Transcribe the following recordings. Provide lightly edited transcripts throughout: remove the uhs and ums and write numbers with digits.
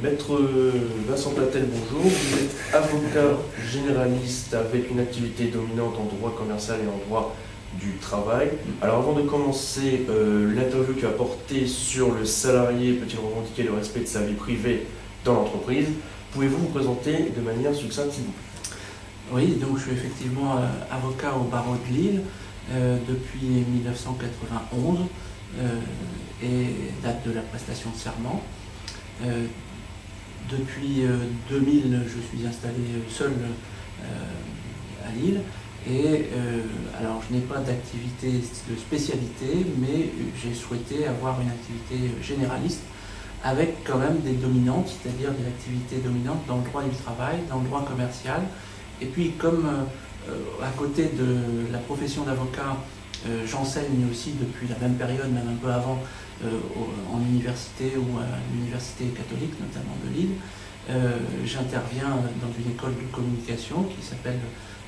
Maître Vincent Platel, bonjour. Vous êtes avocat généraliste avec une activité dominante en droit commercial et en droit du travail. Alors avant de commencer l'interview qui va porter sur le salarié peut-il revendiquer le respect de sa vie privée dans l'entreprise, pouvez-vous vous présenter de manière succincte s'il vous plaît? Oui, donc je suis effectivement avocat au barreau de Lille depuis 1991 et date de la prestation de serment. Depuis 2000, je suis installé seul à Lille et alors je n'ai pas d'activité de spécialité, mais j'ai souhaité avoir une activité généraliste avec quand même des dominantes, c'est-à-dire des activités dominantes dans le droit du travail, dans le droit commercial. Et puis comme à côté de la profession d'avocat, j'enseigne aussi depuis la même période, même un peu avant, en université ou à l'université catholique, notamment de Lille. J'interviens dans une école de communication qui s'appelle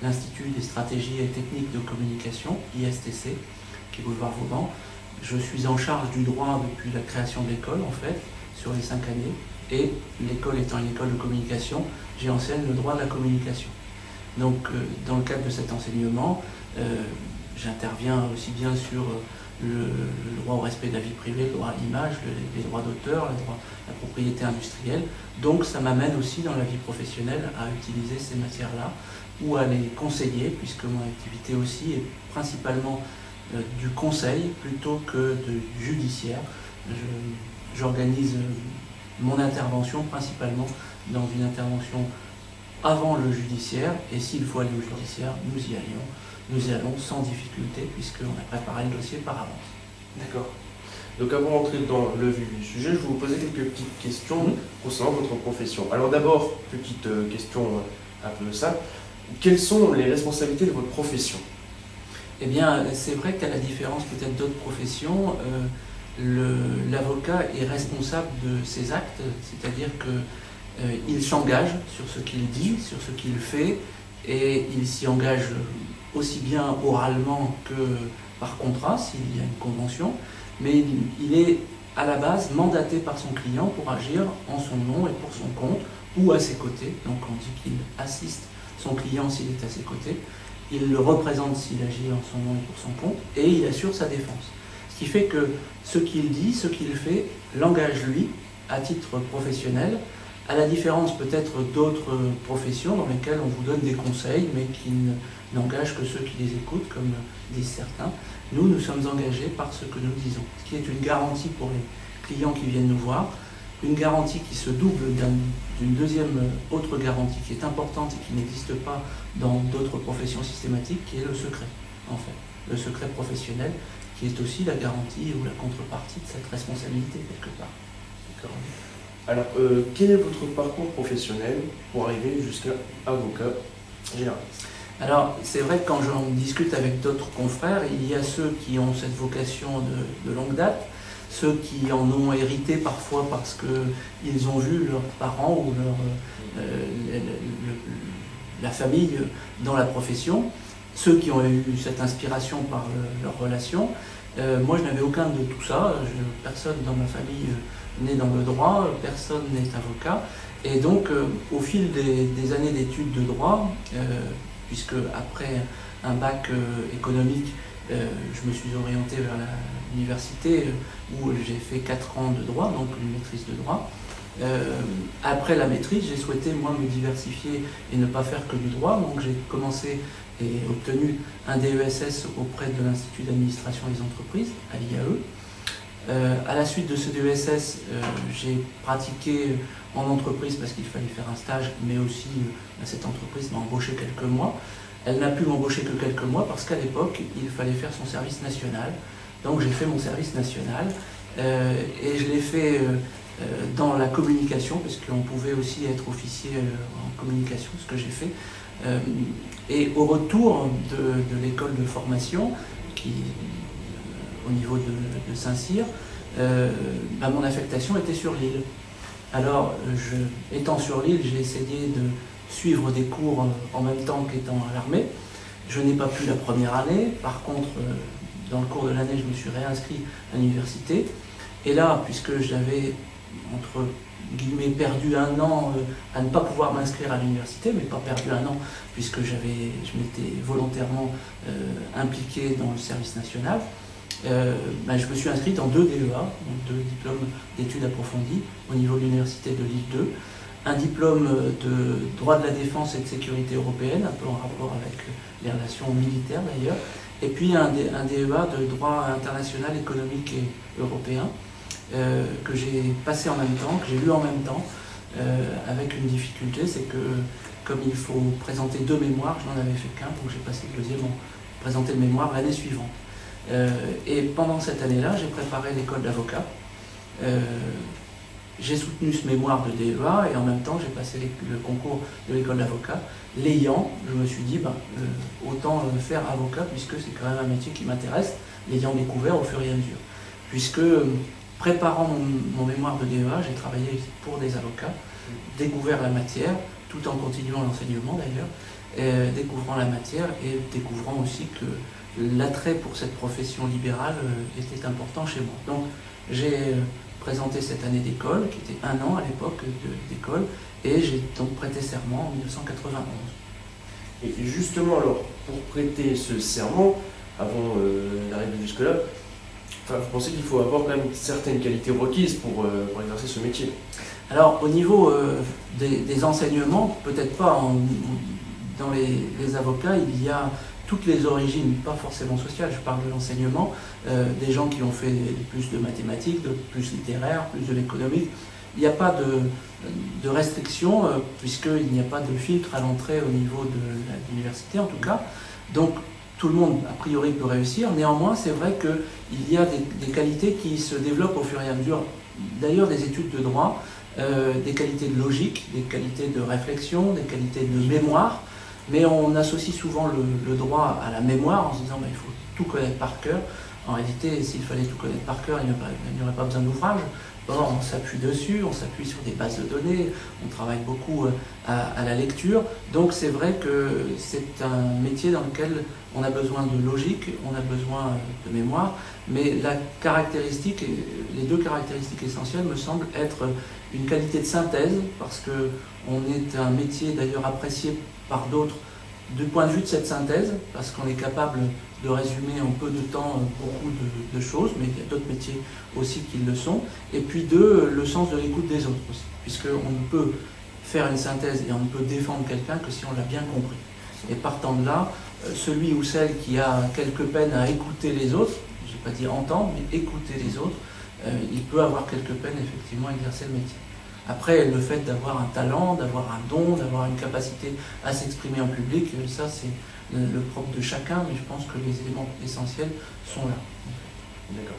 l'Institut des stratégies et techniques de communication, ISTC, qui est boulevard Vauban. Je suis en charge du droit depuis la création de l'école, en fait, sur les 5 années. Et l'école étant une école de communication, j'y enseigne le droit de la communication. Donc, dans le cadre de cet enseignement, j'interviens aussi bien sur le droit au respect de la vie privée, le droit à l'image, les droits d'auteur, la propriété industrielle. Donc ça m'amène aussi dans la vie professionnelle à utiliser ces matières-là ou à les conseiller, puisque mon activité aussi est principalement du conseil plutôt que du judiciaire. J'organise mon intervention principalement dans une intervention avant le judiciaire, et s'il faut aller au judiciaire, nous y allons sans difficulté, puisqu'on a préparé le dossier par avance. D'accord. Donc avant d'entrer dans le vif du sujet, je vais vous poser quelques petites questions concernant votre profession. Alors d'abord, petite question un peu simple, quelles sont les responsabilités de votre profession? Eh bien, c'est vrai qu'à la différence peut-être d'autres professions, l'avocat est responsable de ses actes, c'est-à-dire qu'il s'engage sur ce qu'il dit, sur ce qu'il fait, et il s'y engage aussi bien oralement que par contrat, s'il y a une convention, mais il est à la base mandaté par son client pour agir en son nom et pour son compte, ou à ses côtés. Donc on dit qu'il assiste son client s'il est à ses côtés, il le représente s'il agit en son nom et pour son compte, et il assure sa défense. Ce qui fait que ce qu'il dit, ce qu'il fait, l'engage lui, à titre professionnel, à la différence peut-être d'autres professions dans lesquelles on vous donne des conseils, mais qui n'engagent que ceux qui les écoutent, comme disent certains. Nous sommes engagés par ce que nous disons, ce qui est une garantie pour les clients qui viennent nous voir, une garantie qui se double d'une deuxième autre garantie qui est importante et qui n'existe pas dans d'autres professions systématiques, qui est le secret, en fait. Le secret professionnel, qui est aussi la garantie ou la contrepartie de cette responsabilité, quelque part. D'accord. Alors, quel est votre parcours professionnel pour arriver jusqu'à avocat généraliste? Alors, c'est vrai que quand j'en discute avec d'autres confrères, il y a ceux qui ont cette vocation de longue date, ceux qui en ont hérité parfois parce qu'ils ont vu leurs parents ou la famille dans la profession, ceux qui ont eu cette inspiration par leur relation. Moi, je n'avais aucun de tout ça. Personne dans ma famille n'est dans le droit, personne n'est avocat. Et donc, au fil des années d'études de droit, puisque après un bac économique, je me suis orienté vers l'université où j'ai fait 4 ans de droit, donc une maîtrise de droit. Après la maîtrise, j'ai souhaité moi me diversifier et ne pas faire que du droit, donc j'ai commencé et obtenu un DESS auprès de l'Institut d'administration des entreprises, à l'IAE. À la suite de ce DESS, j'ai pratiqué en entreprise parce qu'il fallait faire un stage, mais aussi cette entreprise m'a embauché quelques mois. Elle n'a pu m'embaucher que quelques mois parce qu'à l'époque, il fallait faire son service national. Donc j'ai fait mon service national et je l'ai fait dans la communication, parce qu'on pouvait aussi être officier en communication, ce que j'ai fait. Et au retour de l'école de formation, au niveau de Saint-Cyr, mon affectation était sur Lille. Alors, étant sur Lille, j'ai essayé de suivre des cours en même temps qu'étant à l'armée. Je n'ai pas pu la première année. Par contre, dans le cours de l'année, je me suis réinscrit à l'université. Et là, puisque j'avais entre guillemets perdu un an à ne pas pouvoir m'inscrire à l'université, mais pas perdu un an puisque je m'étais volontairement impliqué dans le service national. Je me suis inscrit dans 2 DEA, donc 2 diplômes d'études approfondies au niveau de l'université de Lille 2, un diplôme de droit de la défense et de sécurité européenne, un peu en rapport avec les relations militaires d'ailleurs, et puis un DEA de droit international économique et européen, que j'ai passé en même temps, que j'ai lu en même temps, avec une difficulté, c'est que comme il faut présenter 2 mémoires, je n'en avais fait qu'un, donc j'ai passé le deuxième en présenter le mémoire l'année suivante. Et pendant cette année-là, j'ai préparé l'école d'avocat. J'ai soutenu ce mémoire de DEA et en même temps j'ai passé le concours de l'école d'avocat. L'ayant, je me suis dit, autant faire avocat puisque c'est quand même un métier qui m'intéresse, l'ayant découvert au fur et à mesure. Puisque préparant mon mémoire de DEA, j'ai travaillé pour des avocats, découvert la matière, tout en continuant l'enseignement d'ailleurs, découvrant la matière et découvrant aussi que l'attrait pour cette profession libérale était important chez moi. Donc j'ai présenté cette année d'école, qui était 1 an à l'époque d'école, et j'ai donc prêté serment en 1991. Et justement, alors, pour prêter ce serment, avant d'arriver jusque-là, vous pensez qu'il faut avoir quand même certaines qualités requises pour exercer ce métier? Alors, au niveau des enseignements, peut-être pas dans les avocats, il y a toutes les origines, pas forcément sociales, je parle de l'enseignement, des gens qui ont fait plus de mathématiques, plus littéraire, plus de l'économie. Il n'y a pas de restriction, puisqu'il n'y a pas de filtre à l'entrée au niveau de l'université en tout cas. Donc tout le monde, a priori, peut réussir. Néanmoins, c'est vrai qu'il y a des qualités qui se développent au fur et à mesure, d'ailleurs des études de droit, des qualités de logique, des qualités de réflexion, des qualités de mémoire. Mais on associe souvent le droit à la mémoire en se disant il faut tout connaître par cœur. En réalité, s'il fallait tout connaître par cœur, il n'y aurait pas besoin d'ouvrage. Or, on s'appuie dessus, on s'appuie sur des bases de données, on travaille beaucoup à la lecture. Donc c'est vrai que c'est un métier dans lequel on a besoin de logique, on a besoin de mémoire, mais les 2 caractéristiques essentielles me semblent être une qualité de synthèse, parce qu'on est un métier d'ailleurs apprécié par d'autres du point de vue de cette synthèse, parce qu'on est capable de résumer en peu de temps beaucoup de choses, mais il y a d'autres métiers aussi qui le sont. Et puis 2, le sens de l'écoute des autres aussi, puisqu'on ne peut faire une synthèse et on ne peut défendre quelqu'un que si on l'a bien compris. Et partant de là, celui ou celle qui a quelques peines à écouter les autres, je ne vais pas dire entendre, mais écouter les autres, il peut avoir quelques peines effectivement à exercer le métier. Après, le fait d'avoir un talent, d'avoir un don, d'avoir une capacité à s'exprimer en public, ça c'est le propre de chacun, mais je pense que les éléments essentiels sont là. D'accord.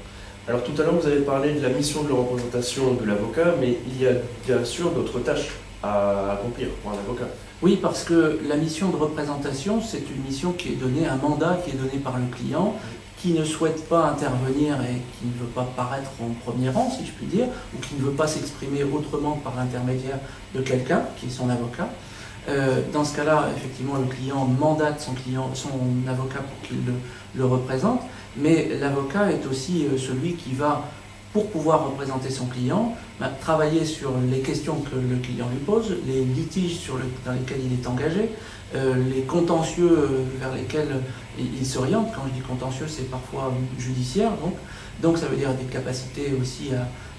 Alors tout à l'heure, vous avez parlé de la mission de la représentation de l'avocat, mais il y a bien sûr d'autres tâches à accomplir pour un avocat. Oui, parce que la mission de représentation, c'est une mission qui est donnée, un mandat qui est donné par le client, qui ne souhaite pas intervenir et qui ne veut pas paraître en premier rang, si je puis dire, ou qui ne veut pas s'exprimer autrement que par l'intermédiaire de quelqu'un, qui est son avocat. Dans ce cas-là, effectivement, le client mandate son avocat pour qu'il le représente, mais l'avocat est aussi celui qui va, pour pouvoir représenter son client, travailler sur les questions que le client lui pose, les litiges dans lesquels il est engagé, les contentieux vers lesquels il s'oriente. Quand je dis contentieux, c'est parfois judiciaire, donc ça veut dire des capacités aussi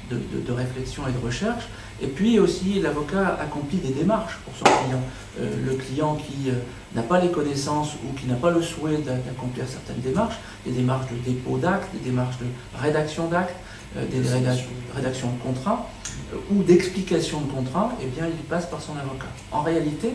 de réflexion et de recherche. Et puis aussi, l'avocat accomplit des démarches pour son client. Le client qui n'a pas les connaissances ou qui n'a pas le souhait d'accomplir certaines démarches, des démarches de dépôt d'actes, des démarches de rédaction d'actes, des rédactions de contrats ou d'explication de contrats, eh bien, il passe par son avocat. En réalité,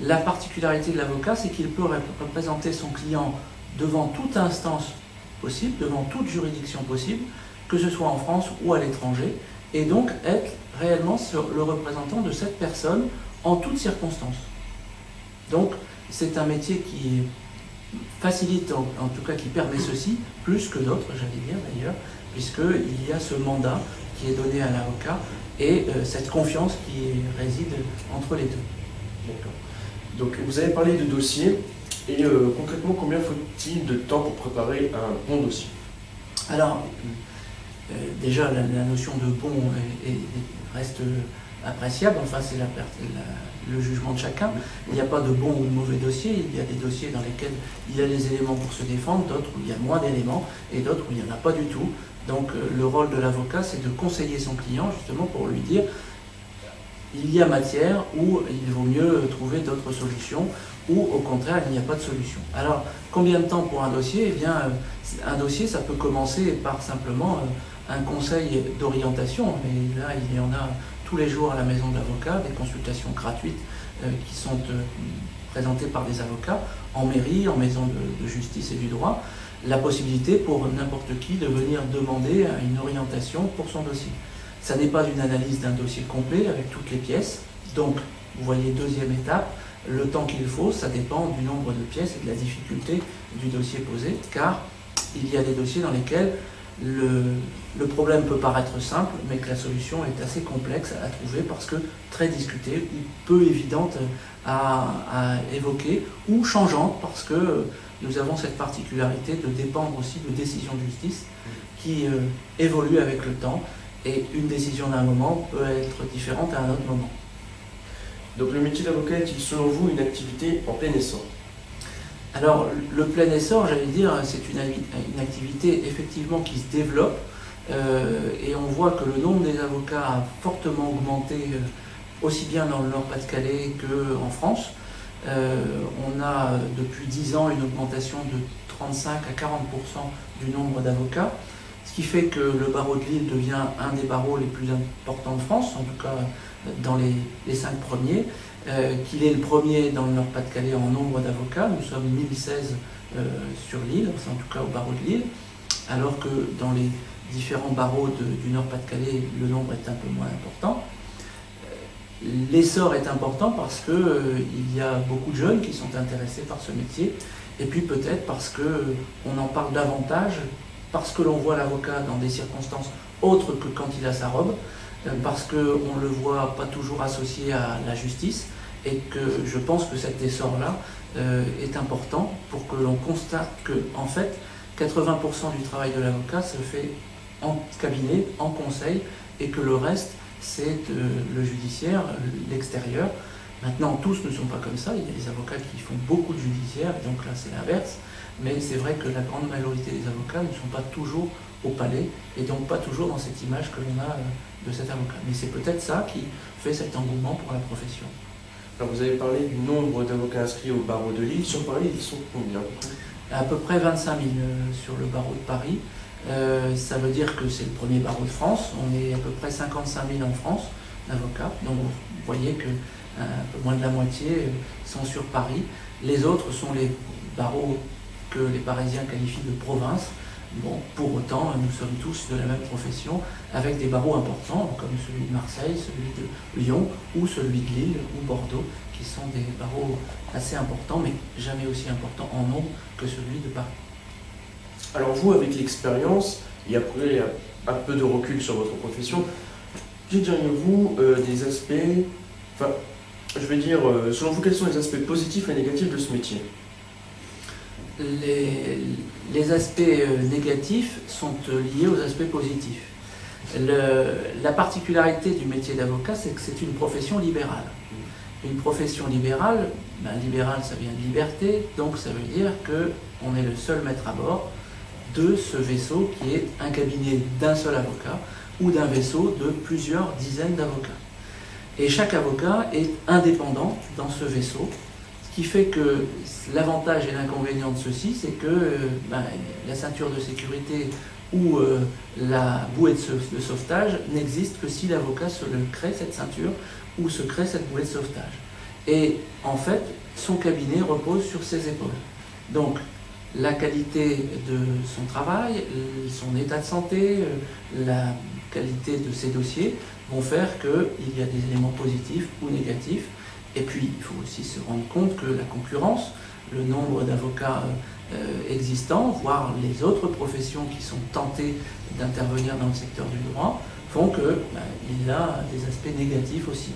la particularité de l'avocat, c'est qu'il peut représenter son client devant toute instance possible, devant toute juridiction possible, que ce soit en France ou à l'étranger, et donc être réellement le représentant de cette personne en toutes circonstances. Donc c'est un métier qui facilite, en tout cas qui permet ceci, plus que d'autres, j'allais dire d'ailleurs, puisqu'il y a ce mandat qui est donné à l'avocat et cette confiance qui réside entre les deux. D'accord. Donc vous avez parlé de dossier, et concrètement, combien faut-il de temps pour préparer un bon dossier? Alors, déjà, la notion de bon est reste appréciable, enfin c'est le jugement de chacun. Il n'y a pas de bon ou de mauvais dossier, il y a des dossiers dans lesquels il y a les éléments pour se défendre, d'autres où il y a moins d'éléments, et d'autres où il n'y en a pas du tout. Donc le rôle de l'avocat, c'est de conseiller son client justement pour lui dire il y a matière ou il vaut mieux trouver d'autres solutions, ou au contraire il n'y a pas de solution. Alors combien de temps pour un dossier? Eh bien un dossier, ça peut commencer par simplement un conseil d'orientation, mais là il y en a tous les jours à la maison de l'avocat, des consultations gratuites qui sont présentées par des avocats en mairie, en maison de justice et du droit, la possibilité pour n'importe qui de venir demander une orientation pour son dossier. Ça n'est pas une analyse d'un dossier complet avec toutes les pièces, donc vous voyez, deuxième étape, le temps qu'il faut, ça dépend du nombre de pièces et de la difficulté du dossier posé, car il y a des dossiers dans lesquels le problème peut paraître simple, mais que la solution est assez complexe à trouver parce que très discutée ou peu évidente à évoquer, ou changeante parce que nous avons cette particularité de dépendre aussi de décisions de justice qui évoluent avec le temps, et une décision d'un moment peut être différente à un autre moment. Donc le métier d'avocat est-il selon vous une activité en plein essor? Alors le plein essor, j'allais dire, c'est une activité effectivement qui se développe, et on voit que le nombre des avocats a fortement augmenté, aussi bien dans le Nord-Pas-de-Calais qu'en France. On a depuis 10 ans une augmentation de 35 à 40% du nombre d'avocats, ce qui fait que le barreau de Lille devient un des barreaux les plus importants de France, en tout cas dans les 5 premiers, qu'il est le premier dans le Nord-Pas-de-Calais en nombre d'avocats. Nous sommes 1016 sur Lille, en tout cas au barreau de Lille, alors que dans les différents barreaux du Nord-Pas-de-Calais, le nombre est un peu moins important. L'essor est important parce qu'il y a beaucoup de jeunes qui sont intéressés par ce métier, et puis peut-être parce qu'on en parle davantage, parce que l'on voit l'avocat dans des circonstances autres que quand il a sa robe, parce qu'on ne le voit pas toujours associé à la justice, et que je pense que cet essor-là est important pour que l'on constate que, en fait, 80% du travail de l'avocat se fait en cabinet, en conseil, et que le reste, c'est le judiciaire, l'extérieur. Maintenant, tous ne sont pas comme ça, il y a des avocats qui font beaucoup de judiciaire, et donc là c'est l'inverse, mais c'est vrai que la grande majorité des avocats ne sont pas toujours au palais, et donc pas toujours dans cette image que l'on a de cet avocat. Mais c'est peut-être ça qui fait cet engouement pour la profession. Alors vous avez parlé du nombre d'avocats inscrits au barreau de Lille. Sur Paris, ils sont combien? À peu près 25 000 sur le barreau de Paris. Ça veut dire que c'est le premier barreau de France. On est à peu près 55 000 en France d'avocats. Donc vous voyez que un peu moins de la moitié sont sur Paris. Les autres sont les barreaux que les Parisiens qualifient de province. Bon, pour autant, nous sommes tous de la même profession, avec des barreaux importants, comme celui de Marseille, celui de Lyon, ou celui de Lille, ou Bordeaux, qui sont des barreaux assez importants, mais jamais aussi importants en nombre que celui de Paris. Alors vous, avec l'expérience, et après un peu de recul sur votre profession, que diriez-vous des aspects, enfin, je veux dire, selon vous, quels sont les aspects positifs et négatifs de ce métier? Les aspects négatifs sont liés aux aspects positifs. La particularité du métier d'avocat, c'est que c'est une profession libérale. Une profession libérale, libéral ça vient de liberté, donc ça veut dire qu'on est le seul maître à bord de ce vaisseau qui est un cabinet d'un seul avocat ou d'un vaisseau de plusieurs dizaines d'avocats. Et chaque avocat est indépendant dans ce vaisseau, ce qui fait que l'avantage et l'inconvénient de ceci, c'est que la ceinture de sécurité ou la bouée de sauvetage n'existe que si l'avocat se crée cette ceinture ou se crée cette bouée de sauvetage. Et en fait, son cabinet repose sur ses épaules. Donc, la qualité de son travail, son état de santé, la qualité de ses dossiers vont faire qu'il y a des éléments positifs ou négatifs. Et puis, il faut aussi se rendre compte que la concurrence, le nombre d'avocats existants, voire les autres professions qui sont tentées d'intervenir dans le secteur du droit, font qu'il a des aspects négatifs aussi.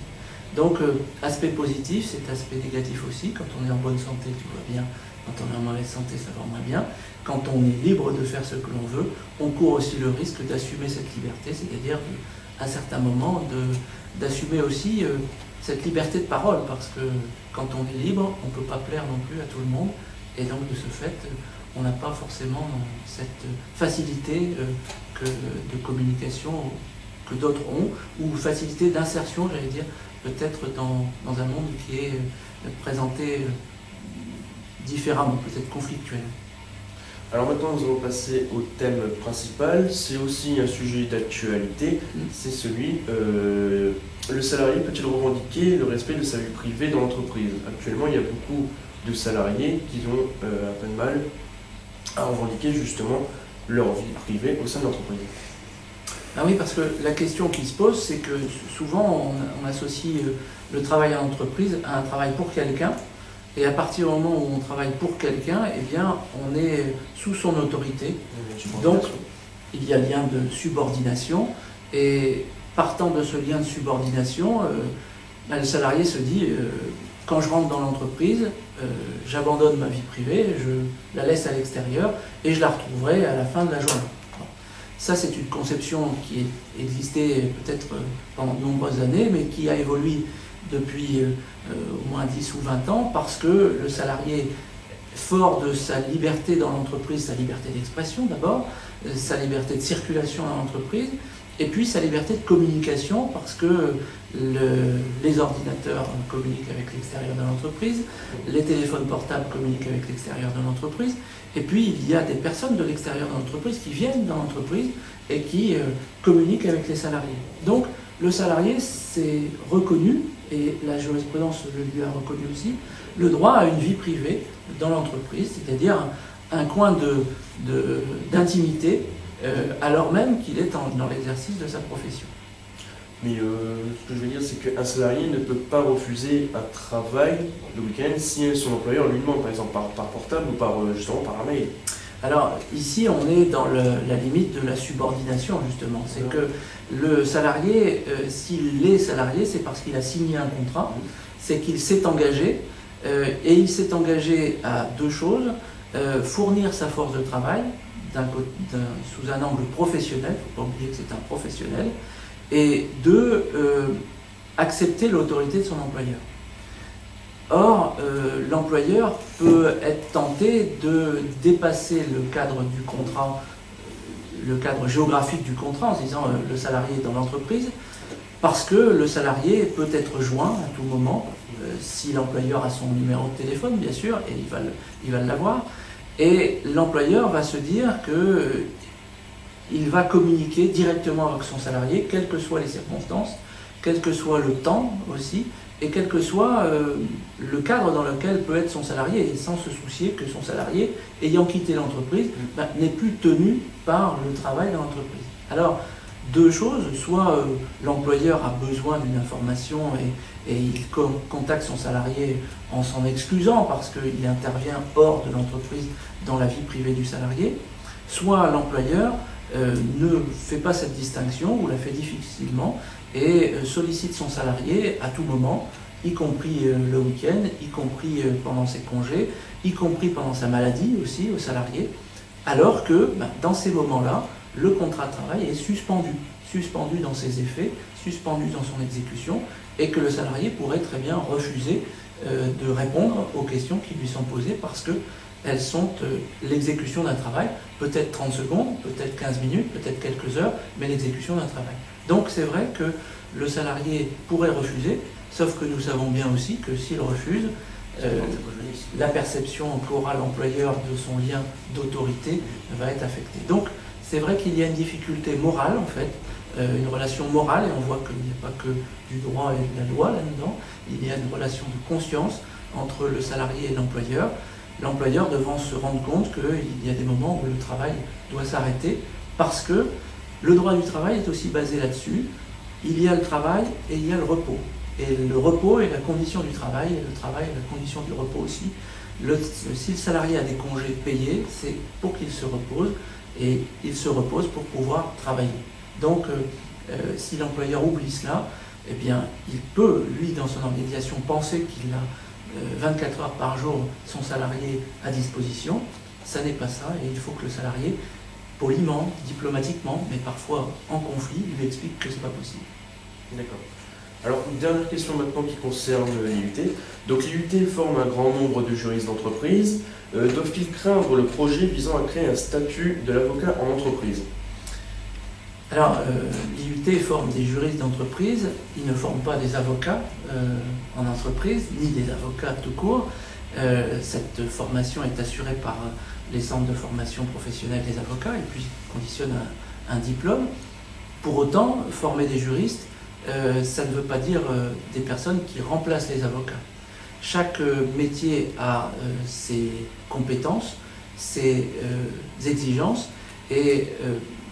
Donc, aspect positif, c'est aspect négatif aussi. Quand on est en bonne santé, tout va bien. Quand on est en mauvaise santé, ça va moins bien. Quand on est libre de faire ce que l'on veut, on court aussi le risque d'assumer cette liberté, c'est-à-dire à certains moments d'assumer aussi cette liberté de parole, parce que quand on est libre, on ne peut pas plaire non plus à tout le monde, et donc de ce fait, on n'a pas forcément cette facilité de communication que d'autres ont, ou facilité d'insertion, j'allais dire, peut-être dans un monde qui est présenté différemment, peut-être conflictuel. Alors maintenant, nous allons passer au thème principal. C'est aussi un sujet d'actualité. C'est celui, le salarié peut-il revendiquer le respect de sa vie privée dans l'entreprise? Actuellement, il y a beaucoup de salariés qui ont un peu de mal à revendiquer justement leur vie privée au sein de l'entreprise. Ah oui, parce que la question qui se pose, c'est que souvent on associe le travail en entreprise à un travail pour quelqu'un. Et à partir du moment où on travaille pour quelqu'un, eh bien, on est sous son autorité. Donc, il y a lien de subordination. Et partant de ce lien de subordination, le salarié se dit, quand je rentre dans l'entreprise, j'abandonne ma vie privée, je la laisse à l'extérieur et je la retrouverai à la fin de la journée. Ça, c'est une conception qui existait peut-être pendant de nombreuses années, mais qui a évolué depuis au moins 10 ou 20 ans, parce que le salarié, fort de sa liberté dans l'entreprise, sa liberté d'expression d'abord, sa liberté de circulation dans l'entreprise, et puis sa liberté de communication, parce que les ordinateurs communiquent avec l'extérieur de l'entreprise, les téléphones portables communiquent avec l'extérieur de l'entreprise, et puis il y a des personnes de l'extérieur de l'entreprise qui viennent dans l'entreprise et qui communiquent avec les salariés. Donc le salarié s'est reconnu, et la jurisprudence le lui a reconnu aussi, le droit à une vie privée dans l'entreprise, c'est-à-dire un coin d'intimité, alors même qu'il est dans l'exercice de sa profession. Mais ce que je veux dire, c'est qu'un salarié ne peut pas refuser un travail le week-end si son employeur lui demande, par exemple par portable ou justement par un mail. Alors ici, on est dans la limite de la subordination, justement. C'est que le salarié, s'il est salarié, c'est parce qu'il a signé un contrat, c'est qu'il s'est engagé, et il s'est engagé à deux choses: fournir sa force de travail, sous un angle professionnel, il ne faut pas oublier que c'est un professionnel, et deux, accepter l'autorité de son employeur. Or, l'employeur peut être tenté de dépasser le cadre du contrat, le cadre géographique du contrat, en se disant le salarié est dans l'entreprise, parce que le salarié peut être joint à tout moment, si l'employeur a son numéro de téléphone, bien sûr, et il va l'avoir, et l'employeur va se dire qu'il va communiquer directement avec son salarié, quelles que soient les circonstances, quel que soit le temps aussi, et quel que soit le cadre dans lequel peut être son salarié, et sans se soucier que son salarié, ayant quitté l'entreprise, n'est plus tenu par le travail dans l'entreprise. Alors, deux choses: soit l'employeur a besoin d'une information et il contacte son salarié en s'en excusant parce qu'il intervient hors de l'entreprise dans la vie privée du salarié, soit l'employeur ne fait pas cette distinction ou la fait difficilement et sollicite son salarié à tout moment, y compris le week-end, y compris pendant ses congés, y compris pendant sa maladie aussi au salarié, alors que dans ces moments-là, le contrat de travail est suspendu dans ses effets, suspendu dans son exécution, et que le salarié pourrait très bien refuser de répondre aux questions qui lui sont posées parce qu'elles sont l'exécution d'un travail, peut-être 30 secondes, peut-être 15 minutes, peut-être quelques heures, mais l'exécution d'un travail. Donc c'est vrai que le salarié pourrait refuser, sauf que nous savons bien aussi que s'il refuse, la perception qu'aura l'employeur de son lien d'autorité va être affectée. Donc c'est vrai qu'il y a une difficulté morale en fait, une relation morale, et on voit qu'il n'y a pas que du droit et de la loi là-dedans, il y a une relation de conscience entre le salarié et l'employeur devant se rendre compte qu'il y a des moments où le travail doit s'arrêter, parce que le droit du travail est aussi basé là-dessus. Il y a le travail et il y a le repos. Et le repos est la condition du travail, et le travail est la condition du repos aussi. Si le salarié a des congés payés, c'est pour qu'il se repose, et il se repose pour pouvoir travailler. Donc, si l'employeur oublie cela, eh bien, il peut, lui, dans son organisation, penser qu'il a 24 heures par jour son salarié à disposition. Ça n'est pas ça, et il faut que le salarié, poliment, diplomatiquement, mais parfois en conflit, lui explique que ce n'est pas possible. D'accord. Alors, une dernière question maintenant qui concerne l'IUT. Donc, l'IUT forme un grand nombre de juristes d'entreprise. Doivent-ils craindre le projet visant à créer un statut de l'avocat en entreprise? Alors, l'IUT forme des juristes d'entreprise, il ne forme pas des avocats en entreprise, ni des avocats tout court. Cette formation est assurée par les centres de formation professionnelle des avocats et puis conditionne un diplôme. Pour autant, former des juristes, ça ne veut pas dire des personnes qui remplacent les avocats. Chaque métier a ses compétences, ses exigences, et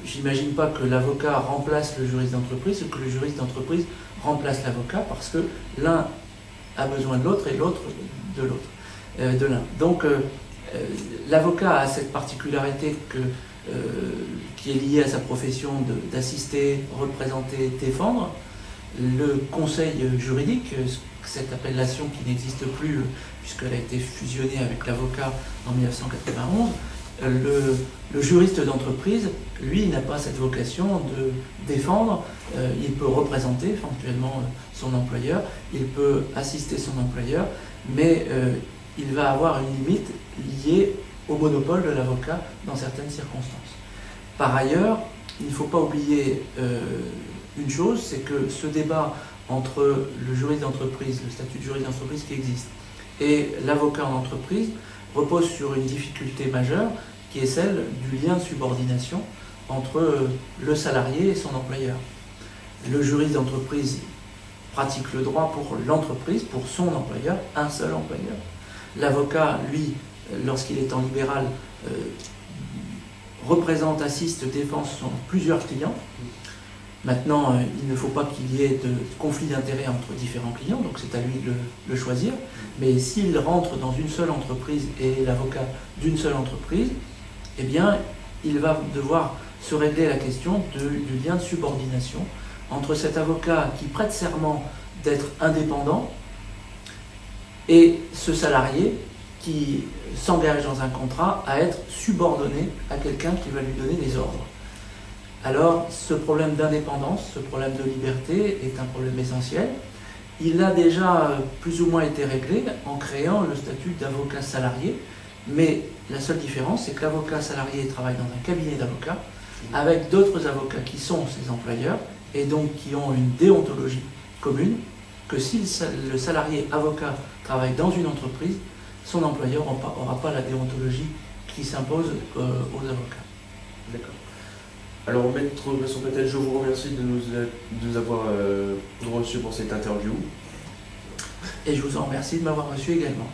j'imagine pas que l'avocat remplace le juriste d'entreprise ou que le juriste d'entreprise remplace l'avocat, parce que l'un a besoin de l'autre et l'autre de l'autre, de l'un. Donc l'avocat a cette particularité qui est liée à sa profession d'assister, représenter, défendre. Le conseil juridique, cette appellation qui n'existe plus puisqu'elle a été fusionnée avec l'avocat en 1991, le juriste d'entreprise, lui, n'a pas cette vocation de défendre. Il peut représenter éventuellement son employeur, il peut assister son employeur, mais il va avoir une limite liée au monopole de l'avocat dans certaines circonstances. Par ailleurs, il ne faut pas oublier une chose, c'est que ce débat entre le juriste d'entreprise, le statut de juriste d'entreprise qui existe, et l'avocat en entreprise repose sur une difficulté majeure qui est celle du lien de subordination entre le salarié et son employeur. Le juriste d'entreprise pratique le droit pour l'entreprise, pour son employeur, un seul employeur. L'avocat, lui, lorsqu'il est en libéral, représente, assiste, défend plusieurs clients. Maintenant, il ne faut pas qu'il y ait de conflit d'intérêts entre différents clients, donc c'est à lui de le choisir. Mais s'il rentre dans une seule entreprise et est l'avocat d'une seule entreprise, eh bien, il va devoir se régler la question du lien de subordination entre cet avocat qui prête serment d'être indépendant et ce salarié qui s'engage dans un contrat à être subordonné à quelqu'un qui va lui donner des ordres. Alors, ce problème d'indépendance, ce problème de liberté est un problème essentiel. Il a déjà plus ou moins été réglé en créant le statut d'avocat salarié, mais la seule différence, c'est que l'avocat salarié travaille dans un cabinet d'avocats avec d'autres avocats qui sont ses employeurs et donc qui ont une déontologie commune, que si le salarié avocat travaille dans une entreprise, son employeur n'aura pas la déontologie qui s'impose aux avocats. D'accord. Alors, Maître Vincent Patel, je vous remercie de nous avoir reçus pour cette interview. Et je vous en remercie de m'avoir reçu également.